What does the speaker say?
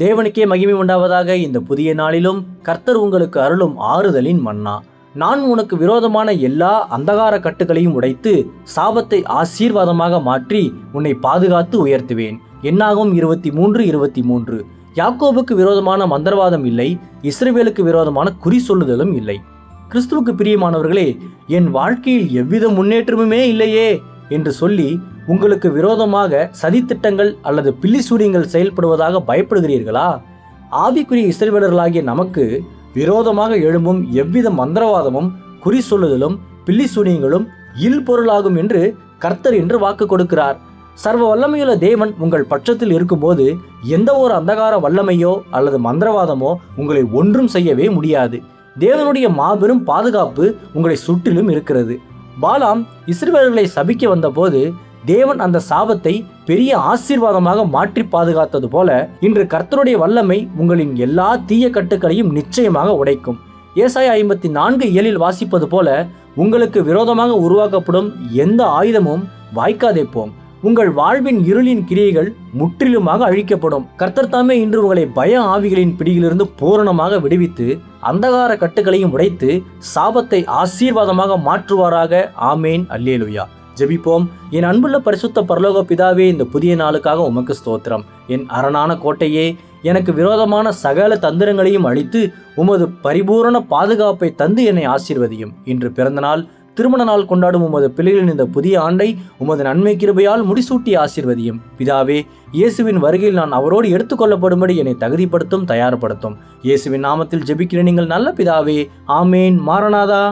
தேவனுக்கே மகிமை உண்டாவதாக. இந்த புதிய நாளிலும் கர்த்தர் உங்களுக்கு அருளும் ஆறுதலின் மன்னா. நான் உனக்கு விரோதமான எல்லா அந்தகார கட்டுகளையும் உடைத்து சாபத்தை ஆசீர்வாதமாக மாற்றி உன்னை பாதுகாத்து உயர்த்துவேன். என்னாகும் 23:23. யாக்கோபுக்கு விரோதமான மந்திரவாதம் இல்லை, இஸ்ரவேலுக்கு விரோதமான குறி சொல்லுதலும் இல்லை. கிறிஸ்துவுக்கு பிரியமானவர்களே, என் வாழ்க்கையில் எவ்வித முன்னேற்றமுமே இல்லையே என்று சொல்லி உங்களுக்கு விரோதமாக சதித்திட்டங்கள் அல்லது பில்லிசூரியங்கள் செயல்படுவதாக பயப்படுகிறீர்களா? ஆவிக்குரிய இஸ்ரவேலர்களாகிய நமக்கு விரோதமாக எழும்பும் எவ்வித மந்திரவாதமும் குறி சொல்லுதலும் பில்லிசூரியங்களும் இல்பொருளாகும் என்று கர்த்தர் என்று வாக்கு கொடுக்கிறார். சர்வ வல்லமையுள்ள தேவன் உங்கள் பட்சத்தில் இருக்கும்போது எந்த ஒரு அந்தகார வல்லமையோ அல்லது மந்திரவாதமோ உங்களை ஒன்றும் செய்யவே முடியாது. தேவனுடைய மாபெரும் பாதுகாப்பு உங்களை சுற்றிலும் இருக்கிறது. பாலாம் இஸ்ரவேலர்களை சபிக்க வந்தபோது தேவன் அந்த சாபத்தை பெரிய ஆசீர்வாதமாக மாற்றி பாதுகாத்தது போல இன்று கர்த்தருடைய வல்லமை உங்களின் எல்லா தீய கட்டுக்களையும் நிச்சயமாக உடைக்கும். ஏசாயா 54:7 வாசிப்பது போல உங்களுக்கு விரோதமாக உருவாக்கப்படும் எந்த ஆயுதமும் வாய்க்காதே போம். உங்கள் வாழ்வின் இருளின் கிரியைகள் முற்றிலுமாக அழிக்கப்படும். கர்த்தர் தாமே இன்று உங்களை பய ஆவிகளின் பிடியிலிருந்து பூரணமாக விடுவித்து அந்தகார கட்டுகளையும் உடைத்து சாபத்தை ஆசீர்வாதமாக மாற்றுவாராக. ஆமேன். அல்லேலூயா. ஜெபிப்போம். என் அன்புள்ள பரிசுத்த பரலோக பிதாவே, இந்த புதிய நாளுக்காக உமக்கு ஸ்தோத்திரம். என் அரணான கோட்டையே, எனக்கு விரோதமான சகல தந்திரங்களையும் அழித்து உமது பரிபூரண பாதுகாப்பை தந்து என்னை ஆசீர்வதியும். இன்று பிறந்த நாள், திருமண நாள் கொண்டாடும் உமது பிள்ளைகளின் இந்த புதிய ஆண்டை உமது நன்மை கிருபையால் முடிசூட்டி ஆசீர்வதியும். பிதாவே, இயேசுவின் வருகையில் நான் அவரோடு எடுத்துக்கொள்ளப்படும்படி என்னை தகுதிப்படுத்தும், தயார்படுத்தும். இயேசுவின் நாமத்தில் ஜெபிக்கிறேன் எங்கள் நல்ல பிதாவே. ஆமேன். மாரநாதா.